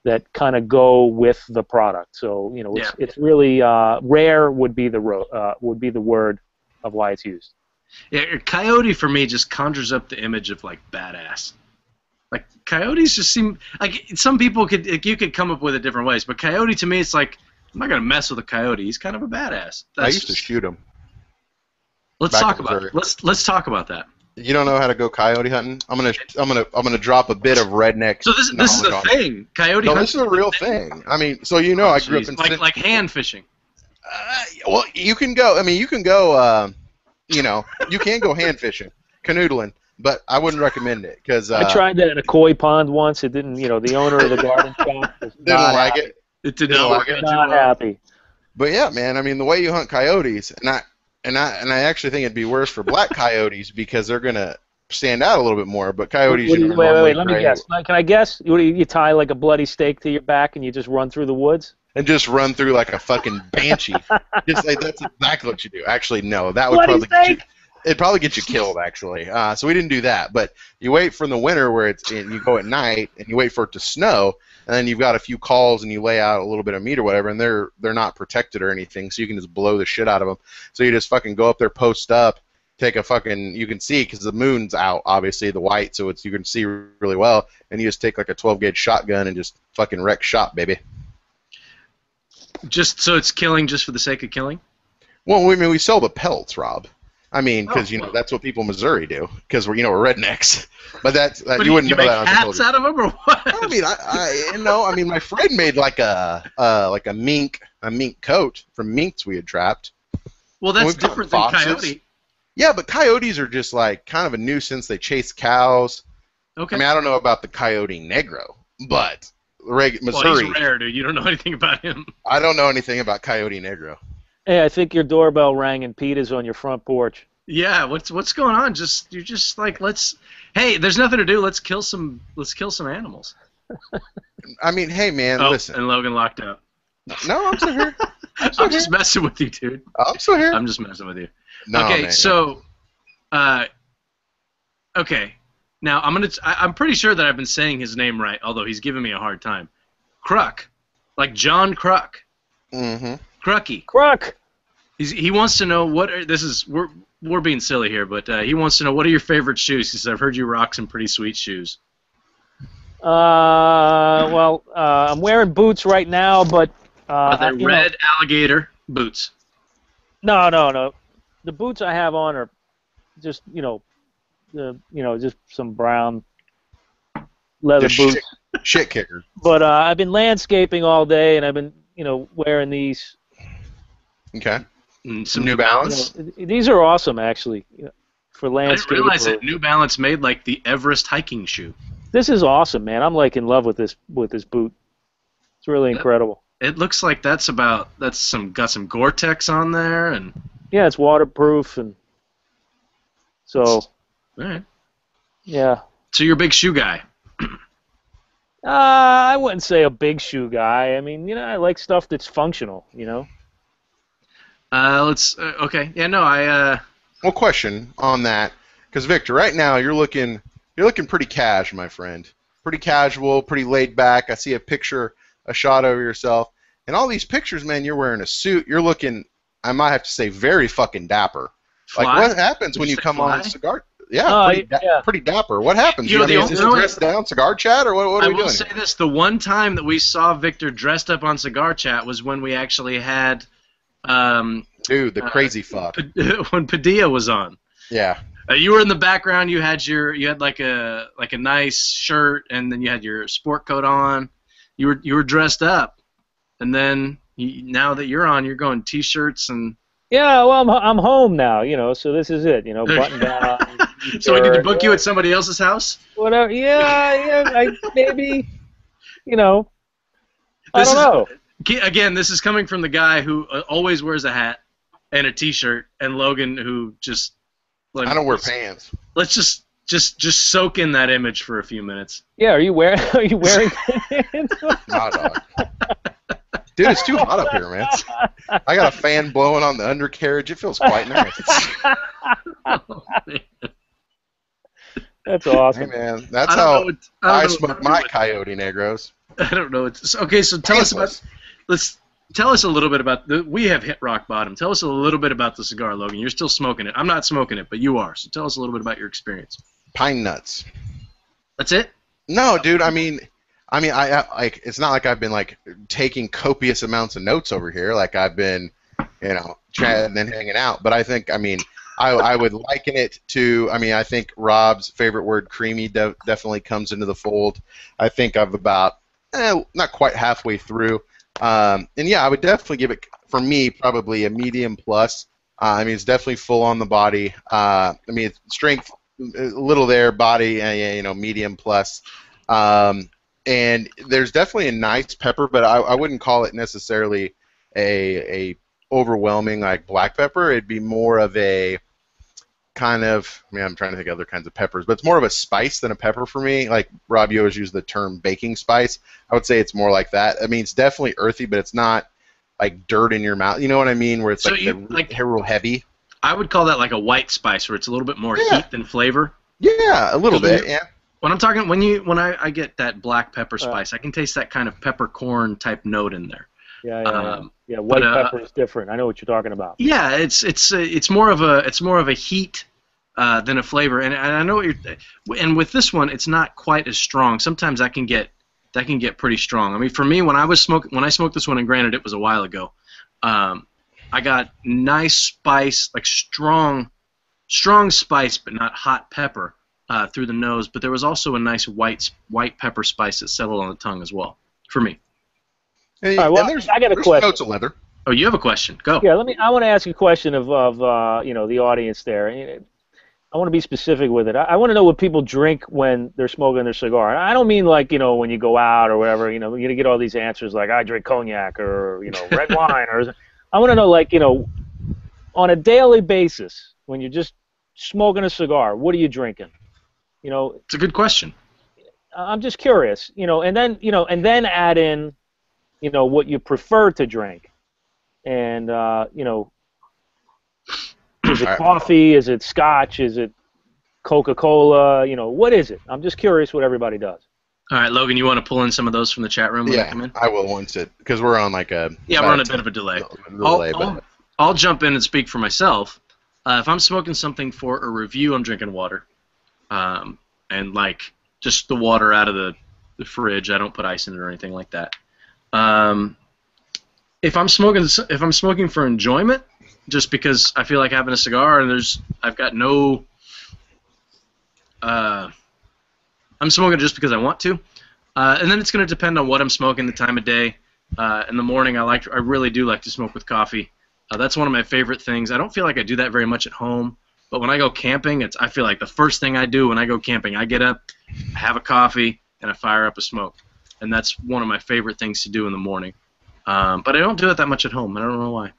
S3: that kind of go with the product. So it's really rare would be the word of why it's used.
S1: Yeah, Coyote for me just conjures up the image of like badass. Like coyotes just seem like some people you could come up with it different ways, but Coyote to me it's like I'm not gonna mess with a coyote. He's kind of a badass.
S2: I used to shoot him.
S1: Let's talk about it. Let's talk about that.
S2: You don't know how to go coyote hunting? I'm gonna drop a bit of redneck.
S1: So this is a thing. Coyote hunting.
S2: This is a real thing. I mean, so I grew up in
S1: like hand fishing.
S2: Well, you can go. I mean, you can go. You can go hand fishing, canoodling, but I wouldn't recommend it because
S3: I tried that in a koi pond once. It didn't. The owner of the garden shop
S2: didn't like it.
S1: It did not like it.
S3: Not happy.
S2: But yeah, man. I mean, the way you hunt coyotes, and I actually think it'd be worse for black coyotes because they're gonna stand out a little bit more. But coyotes,
S3: wait. Let me guess. Can I guess? You tie like a bloody stake to your back and you just run through the woods?
S2: And just run through like a fucking banshee. Just like that's exactly what you do. Actually, no, that would probably get you killed. Actually, so we didn't do that. But you wait for the winter where you go at night and you wait for it to snow, and then you've got a few calls and you lay out a little bit of meat or whatever, and they're not protected or anything, so you can just blow the shit out of them. So you just fucking go up there, post up, take a fucking you can see because the moon's out, obviously the white, so you can see really well, and you just take like a 12-gauge shotgun and just fucking wreck shop, baby.
S1: Just so it's killing just for the sake of killing?
S2: Well, we sell the pelts, Rob. I mean, because that's what people in Missouri do, because we're rednecks. But you wouldn't know that.
S1: Make hats out of them, or what?
S2: I mean, I mean, my friend made like a mink coat from minks we had trapped.
S1: Well, that's different than coyote.
S2: Yeah, but coyotes are just like kind of a nuisance. They chase cows.
S1: Okay.
S2: I mean, I don't know about the Coyote Negro, but Missouri.
S1: Well, he's rare, dude. You don't know anything about him.
S2: I don't know anything about Coyote Negro.
S3: Hey, I think your doorbell rang and Pete is on your front porch.
S1: Yeah, what's going on? You're just like hey, there's nothing to do. Let's kill some animals.
S2: I mean, hey man, listen.
S1: And Logan locked out.
S2: No, I'm still here.
S1: I'm just messing with you, dude.
S2: I'm still here.
S1: I'm just messing with you.
S2: No,
S1: okay,
S2: man.
S1: So okay. Now I'm pretty sure that I've been saying his name right, although he's giving me a hard time. Kruk. Like John Kruk.
S2: Mm-hmm.
S1: Krucky.
S3: Kruk.
S1: He wants to know we're being silly here, but he wants to know what are your favorite shoes? He says I've heard you rock some pretty sweet shoes.
S3: Well, I'm wearing boots right now, but
S1: are they red alligator boots?
S3: No. The boots I have on are just just some brown leather boots.
S2: Shit kicker.
S3: But I've been landscaping all day, and I've been wearing these.
S2: Okay. Some New Balance.
S3: These are awesome, actually. for
S1: I didn't
S3: landscape.
S1: realize that New Balance made like the Everest hiking shoe.
S3: This is awesome, man. I'm like in love with this boot. It's really incredible.
S1: It looks like got some Gore-Tex on there, and
S3: yeah, it's waterproof, and so
S1: all right.
S3: Yeah.
S1: So you're a big shoe guy.
S3: I wouldn't say a big shoe guy. I mean, I like stuff that's functional.
S1: Okay. Yeah. No.
S2: Well, question on that, because Victor, right now you're looking pretty cash, my friend. Pretty casual, pretty laid back. I see a shot of yourself, and all these pictures, man. You're wearing a suit. You're looking, I might have to say, very fucking dapper.
S1: Fly?
S2: Like, what happens when you come on Cigar? Yeah, pretty dapper. What happens? Is this dressed down CigarChat, or what are we doing?
S1: I will say this: the one time that we saw Victor dressed up on CigarChat was when we actually had,
S2: dude, the crazy fuck.
S1: When Padilla was on.
S2: Yeah.
S1: You were in the background. You had like a nice shirt, and then you had your sport coat on. You were dressed up, and then now that you're on, you're going t-shirts and.
S3: Yeah, well, I'm home now, so this is it, button down.
S1: So we need to book you at somebody else's house?
S3: Whatever. Yeah, maybe, I don't know.
S1: Again, this is coming from the guy who always wears a hat and a t-shirt, and Logan who just.
S2: I don't wear pants.
S1: Let's just soak in that image for a few minutes.
S3: Yeah, are you wearing pants?
S2: Nah, dog. Dude, it's too hot up here, man. I got a fan blowing on the undercarriage. It feels quite nice.
S1: Oh, man.
S3: That's awesome.
S2: Hey, man, that's how I smoke my Coyote Negros.
S1: I don't know. Okay, so tell us a little bit about we have hit rock bottom. Tell us a little bit about the cigar, Logan. You're still smoking it. I'm not smoking it, but you are. So tell us a little bit about your experience.
S2: Pine nuts.
S1: That's it?
S2: No, dude. I mean, I it's not like I've been like taking copious amounts of notes over here. Like I've been, chatting and hanging out. But I think, I would liken it to. I think Rob's favorite word, creamy, definitely comes into the fold. I think I've about not quite halfway through. And yeah, I would definitely give it, for me, probably a medium plus. It's definitely full on the body. It's strength, a little there, body, medium plus. And there's definitely a nice pepper, but I wouldn't call it necessarily a overwhelming like black pepper. It'd be more of a kind of, I'm trying to think of other kinds of peppers, but it's more of a spice than a pepper for me. Like Rob, you always use the term baking spice. I would say it's more like that. It's definitely earthy, but it's not like dirt in your mouth. You know what I mean? Where it's so real heavy.
S1: I would call that like a white spice, where it's a little bit more heat than flavor.
S2: Yeah, a little bit. Yeah.
S1: When I'm talking, when I get that black pepper spice, I can taste that kind of peppercorn type note in there.
S3: Yeah. White pepper is different. I know what you're talking about.
S1: Yeah, it's more of a heat than a flavor, and I know what you're. And with this one, it's not quite as strong. Sometimes that can get pretty strong. For me, when I smoked this one, and granted it was a while ago, I got nice spice, like strong spice, but not hot pepper. Through the nose, but there was also a nice white pepper spice that settled on the tongue as well, for me.
S2: Hey,
S3: all right, well, I got a question.
S2: Notes of leather.
S1: Oh, you have a question? Go.
S3: Yeah, I want to ask you a question of the audience there. I want to be specific with it. I want to know what people drink when they're smoking their cigar. And I don't mean like when you go out or whatever. You're gonna get all these answers like I drink cognac or red wine or. I want to know like on a daily basis when you're just smoking a cigar, what are you drinking?
S1: It's a good question.
S3: I'm just curious, and then add in, what you prefer to drink, and is it coffee? Is it scotch? Is it Coca-Cola? What is it? I'm just curious what everybody does.
S1: All right, Logan, you want to pull in some of those from the chat room when they come in?
S2: I will once because we're on like a
S1: we're on a bit of a delay. I'll jump in and speak for myself. If I'm smoking something for a review, I'm drinking water. And like just the water out of the fridge. I don't put ice in it or anything like that. If I'm smoking for enjoyment, just because I feel like having a cigar and I've got no. I'm smoking just because I want to, and then it's going to depend on what I'm smoking, the time of day. In the morning, I really do like to smoke with coffee. That's one of my favorite things. I don't feel like I do that very much at home. But when I go camping, I feel like the first thing I do when I go camping, I get up, I have a coffee, and I fire up a smoke. And that's one of my favorite things to do in the morning. But I don't do it that much at home. I don't know why.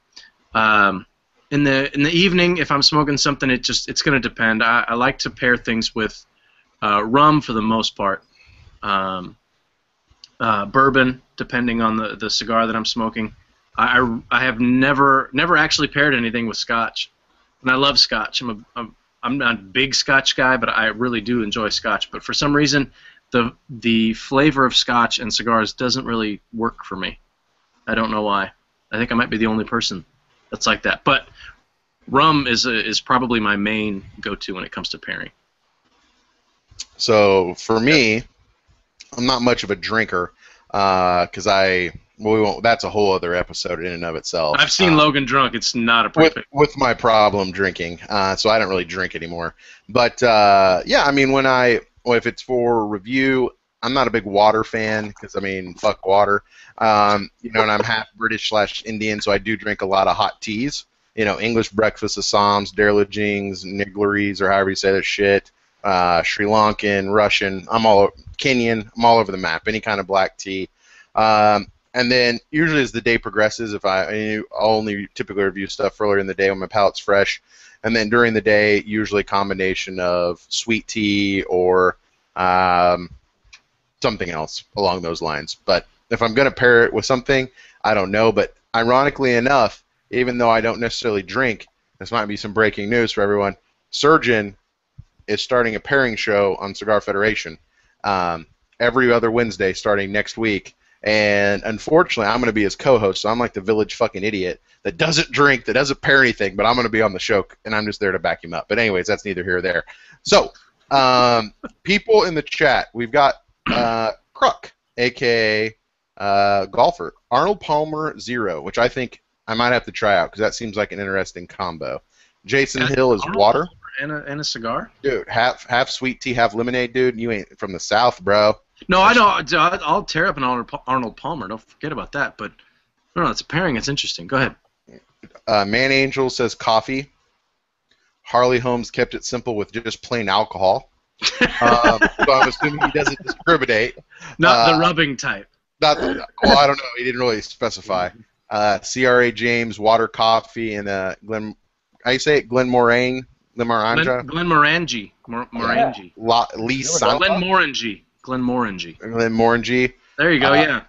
S1: In the evening, if I'm smoking something, it's going to depend. I like to pair things with rum for the most part. Bourbon, depending on the cigar that I'm smoking. I have never actually paired anything with Scotch, and I love Scotch. I'm not a big Scotch guy, but I really do enjoy Scotch. But for some reason, the flavor of Scotch and cigars doesn't really work for me. I don't know why. I think I might be the only person that's like that. But rum is probably my main go-to when it comes to pairing.
S2: So for me, I'm not much of a drinker because that's a whole other episode in and of itself.
S1: I've seen Logan drunk. It's not a perfect.
S2: With my problem drinking, so I don't really drink anymore. But yeah, I mean, if it's for review, I'm not a big water fan because fuck water. And I'm half British/Indian, so I do drink a lot of hot teas. English breakfast, Assams, Darjeelings, Nigleries, or however you say that shit. Sri Lankan, Russian, Kenyan, I'm all over the map. Any kind of black tea. And then usually as the day progresses, I'll only typically review stuff earlier in the day when my palate's fresh. And then during the day, usually a combination of sweet tea or something else along those lines. But if I'm going to pair it with something, I don't know. But ironically enough, even though I don't necessarily drink, this might be some breaking news for everyone, Surgeon is starting a pairing show on Cigar Federation every other Wednesday starting next week. And unfortunately, I'm going to be his co-host, so I'm like the village fucking idiot that doesn't drink, that doesn't pair anything, but I'm going to be on the show, and I'm just there to back him up. But anyways, that's neither here or there. So, people in the chat, we've got Kruk, a.k.a. Golfer, Arnold Palmer 0, which I think I might have to try out because that seems like an interesting combo. Jason Hill is
S1: Arnold
S2: water.
S1: Palmer and a cigar?
S2: Dude, half sweet tea, half lemonade, dude. You ain't from the South, bro.
S1: No, I don't. I'll tear up an Arnold Palmer. Don't forget about that. But no, it's a pairing. It's interesting. Go ahead.
S2: Man Angel says coffee. Harley Holmes kept it simple with just plain alcohol. So I'm assuming he doesn't discriminate.
S1: Not the rubbing type.
S2: Well, I don't know. He didn't really specify. CRA James, water, coffee, and Glen. How you say it? Glenmorangie.
S1: Glenmorangie.
S2: Lee Santa.
S1: Glenmorangie. There you go. Yeah.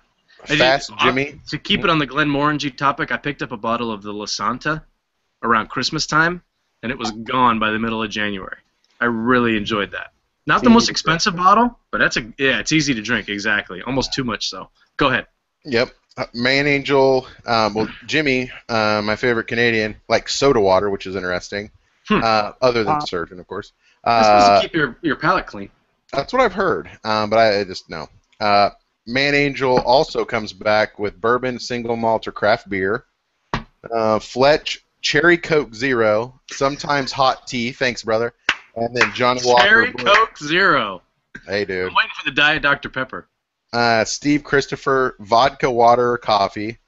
S2: Fast Jimmy.
S1: To keep it on the Glenmorangie topic, I picked up a bottle of the La Santa around Christmas time, and it was gone by the middle of January. I really enjoyed that. Not the most expensive bottle, but it's easy to drink. Exactly. Almost too much so. Go ahead.
S2: Yep. Man Angel. Jimmy, my favorite Canadian, likes soda water, which is interesting. Other than Surgeon, of course.
S1: It's supposed to keep your palate clean.
S2: That's what I've heard, but I just know. Man Angel also comes back with bourbon, single malt, or craft beer. Fletch, cherry Coke Zero, sometimes hot tea. Thanks, brother. And then Johnny Walker.
S1: Cherry Coke Zero.
S2: Hey, dude.
S1: I'm waiting for the Diet Dr. Pepper.
S2: Steve Christopher, vodka, water, or coffee.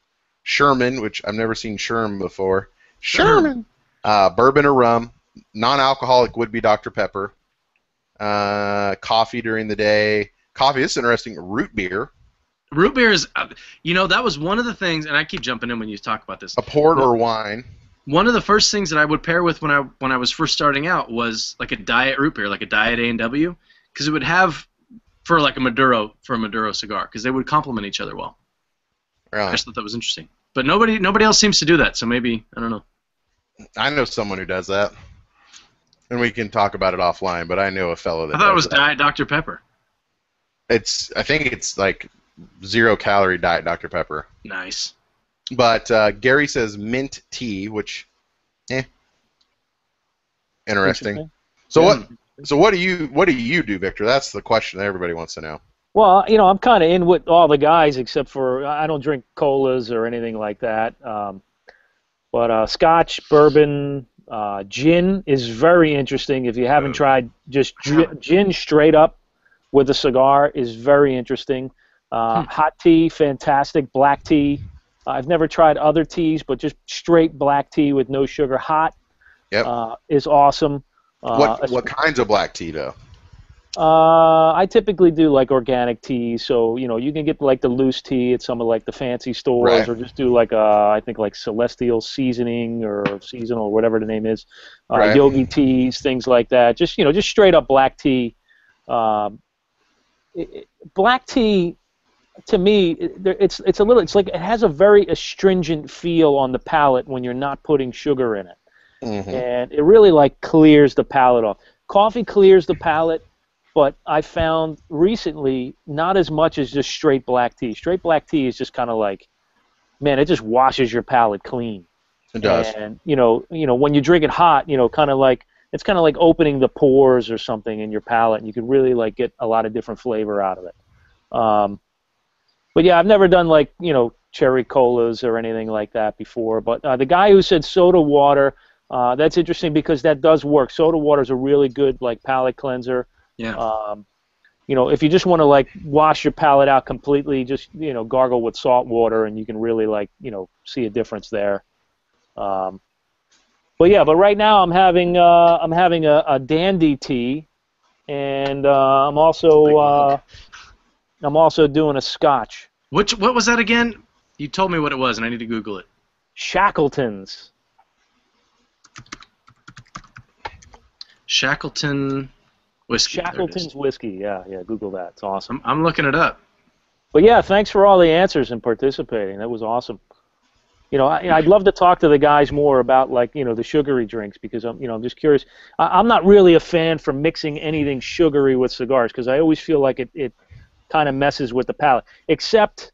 S2: Sherman, which I've never seen Sherm before. Sherman. Bourbon or rum. Non-alcoholic would be Dr. Pepper. Coffee during the day. Coffee, this is interesting. Root beer.
S1: Root beer is, that was one of the things, and I keep jumping in when you talk about this.
S2: A port or wine.
S1: One of the first things that I would pair with when I was first starting out was like a diet root beer, like a diet A&W, because it would have for a Maduro cigar, because they would complement each other well.
S2: Really?
S1: I just thought that was interesting. But nobody else seems to do that, so maybe, I don't know.
S2: I know someone who does that. And we can talk about it offline, but I know a fellow that
S1: I thought it was
S2: that.
S1: Diet Dr. Pepper.
S2: I think it's like 0-calorie Diet Dr. Pepper.
S1: Nice.
S2: But Gary says mint tea, which, interesting. So what do you do, Victor? That's the question that everybody wants to know.
S3: Well, I'm kind of in with all the guys, except for I don't drink colas or anything like that. But Scotch, bourbon, gin is very interesting. If you haven't tried just gin straight up with a cigar is very interesting. Hot tea, fantastic. Black tea. I've never tried other teas, but just straight black tea with no sugar hot is awesome.
S2: What kinds of black tea though?
S3: I typically do like organic teas, so you can get like the loose tea at some of like the fancy stores,
S2: Right.
S3: or just do like I think like Celestial Seasoning or Seasonal or whatever the name is,
S2: Right.
S3: Yogi teas, things like that. Just just straight up black tea. Um, Black tea, to me, it's a little, it's like it has a very astringent feel on the palate when you're not putting sugar in it, and it really like clears the palate off. Coffee clears the palate, but I found recently not as much as just straight black tea. Straight black tea is just kind of like, man, it just washes your palate clean.
S2: It does.
S3: And when you drink it hot, kind of like it's kind of like opening the pores or something in your palate, and you can really like get a lot of different flavor out of it. But yeah, I've never done like cherry colas or anything like that before. But the guy who said soda water, that's interesting because that does work. Soda water is a really good like palate cleanser.
S1: Yeah.
S3: If you just want to like wash your palate out completely, just gargle with salt water, and you can really like see a difference there. But right now I'm having a dandy tea, and I'm also doing a scotch.
S1: What was that again? You told me what it was, and I need to Google it.
S3: Shackleton's.
S1: Shackleton whiskey.
S3: Shackleton's whiskey. Yeah. Google that. It's awesome.
S1: I'm looking it up.
S3: But yeah, thanks for all the answers and participating. That was awesome. I'd love to talk to the guys more about like the sugary drinks, because I'm just curious. I'm not really a fan for mixing anything sugary with cigars, because I always feel like it kind of messes with the palate, except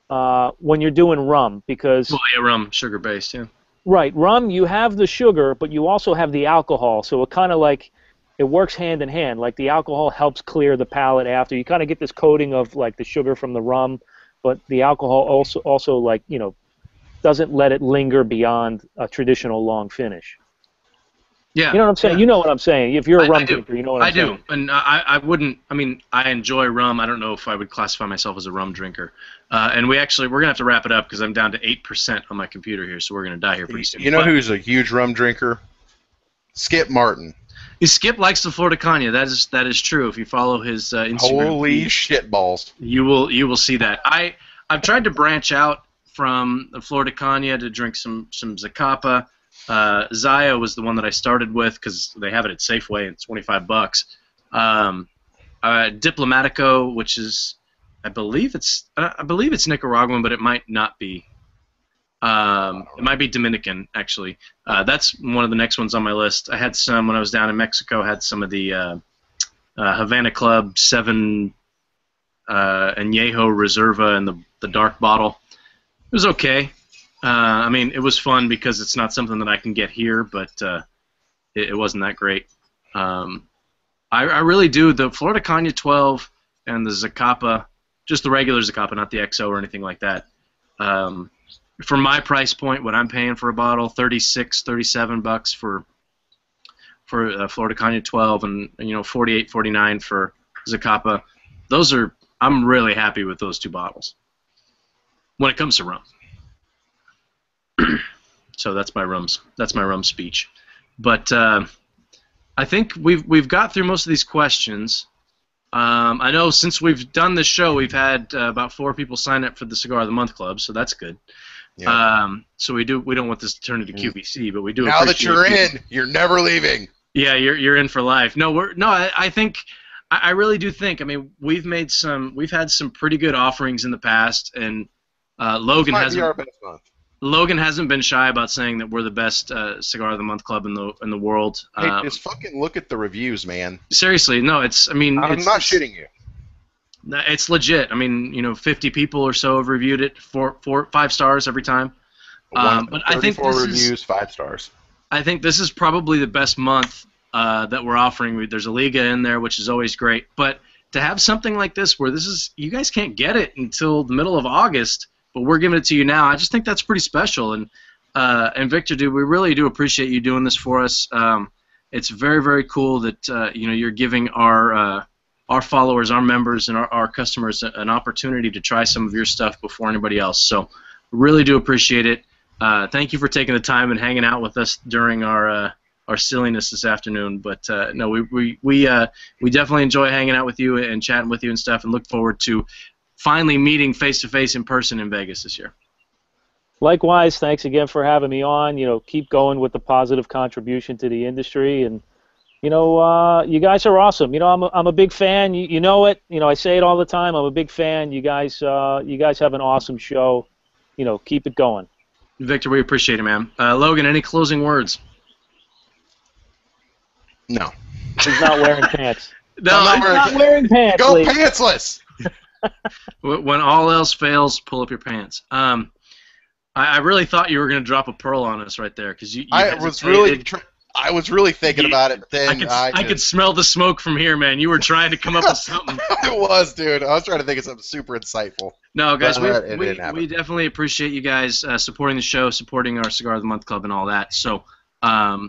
S3: when you're doing rum, because
S1: rum, sugar based, yeah.
S3: Right, rum, you have the sugar, but you also have the alcohol, so it kind of like it works hand in hand. Like the alcohol helps clear the palate after. You kind of get this coating of like the sugar from the rum, but the alcohol also like doesn't let it linger beyond a traditional long finish.
S1: Yeah.
S3: You know what I'm saying?
S1: Yeah.
S3: You know what I'm saying. If you're a rum drinker, you know what I'm saying.
S1: I do, and I wouldn't. I mean, I enjoy rum. I don't know if I would classify myself as a rum drinker. And we're gonna have to wrap it up because I'm down to 8% on my computer here, so we're gonna die here pretty soon.
S2: You know who's a huge rum drinker? Skip Martin.
S1: Skip likes the Florida Cognac. That is true. If you follow his Instagram,
S2: holy shit balls,
S1: you will see that. I've tried to branch out from the Florida Cognac to drink some Zacapa. Zaya was the one that I started with because they have it at Safeway and it's $25. Diplomatico, which is I believe it's Nicaraguan, but it might not be. It might be Dominican, actually. That's one of the next ones on my list. I had some when I was down in Mexico. Had some of the Havana Club 7 Añejo Reserva in the dark bottle. It was okay. I mean, it was fun because it's not something that I can get here, but it wasn't that great. I really do. The Florida Cognac 12 and the Zacapa, just the regular Zacapa, not the XO or anything like that. For my price point, what I'm paying for a bottle, $36, $37 for Florida Cognac 12, and $48, $49 for Zacapa. I'm really happy with those two bottles when it comes to rum. So that's my rum speech. But I think we've got through most of these questions. I know since we've done this show, we've had about 4 people sign up for the Cigar of the Month Club, so that's good. Yeah. So we don't want this to turn into QVC, but we do.
S2: Now that you're in, you're never leaving.
S1: Yeah, you're in for life. I think I really do think. I mean, we've had some pretty good offerings in the past, and Logan hasn't been shy about saying that we're the best Cigar of the Month club in the world.
S2: Hey, just fucking look at the reviews, man.
S1: Seriously, no, I'm not
S2: shitting you.
S1: It's legit. I mean, 50 people or so have reviewed it, 5 stars every time. But I think this
S2: reviews, 5 stars.
S1: I think this is probably the best month that we're offering. There's a Liga in there, which is always great. But to have something like this, where you guys can't get it until the middle of August, but we're giving it to you now, I just think that's pretty special. And Victor, dude, we really do appreciate you doing this for us. It's very, very cool that you're giving our followers, our members, and our customers an opportunity to try some of your stuff before anybody else. So really do appreciate it. Thank you for taking the time and hanging out with us during our our silliness this afternoon. But no, we definitely enjoy hanging out with you and chatting with you and stuff, and look forward to finally meeting face to face in person in Vegas this year.
S3: Likewise, thanks again for having me on. Keep going with the positive contribution to the industry, and you guys are awesome. I'm a big fan. You know it. I say it all the time. I'm a big fan. You guys have an awesome show. Keep it going.
S1: Victor, we appreciate it, man. Logan, any closing words?
S2: No.
S3: He's not wearing pants.
S1: No,
S3: I'm not wearing pants.
S2: Go
S3: Lee.
S2: pantsless.
S1: When all else fails, pull up your pants. I really thought you were going to drop a pearl on us right there, because
S2: I was really thinking about it. Then
S1: I could smell the smoke from here, man. You were trying to come up with something.
S2: It was, dude. I was trying to think of something super insightful.
S1: No, guys, we definitely appreciate you guys supporting the show, supporting our Cigar of the Month Club, and all that. So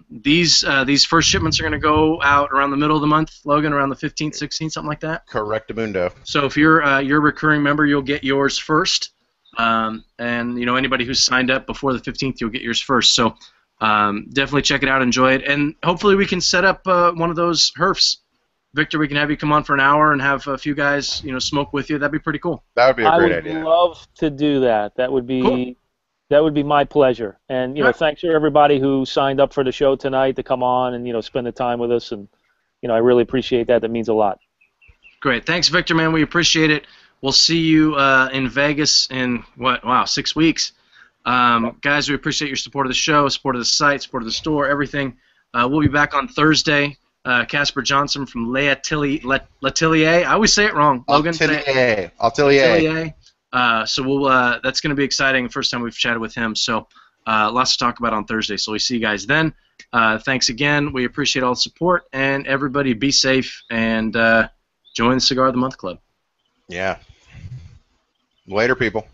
S1: these first shipments are going to go out around the middle of the month, Logan, around the 15th, 16th, something like that.
S2: Correctamundo.
S1: So if you're a recurring member, you'll get yours first. And anybody who's signed up before the 15th, you'll get yours first. So definitely check it out, enjoy it, and hopefully we can set up one of those herfs. Victor, we can have you come on for an hour and have a few guys smoke with you. That'd be pretty cool.
S2: That would be a great idea.
S3: I would love to do that. That would be
S1: cool.
S3: That would be my pleasure. And thanks to everybody who signed up for the show tonight to come on and spend the time with us. And I really appreciate that. That means a lot.
S1: Great, thanks, Victor, man. We appreciate it. We'll see you in Vegas in 6 weeks. Guys, we appreciate your support of the show, support of the site, support of the store, everything. We'll be back on Thursday. Casper Johnson from L'Atelier. I always say it wrong. Logan.
S2: Atelier.
S1: So that's going to be exciting. First time we've chatted with him. So lots to talk about on Thursday. So we see you guys then. Thanks again. We appreciate all the support, and everybody be safe and join the Cigar of the Month Club.
S2: Yeah. Later, people.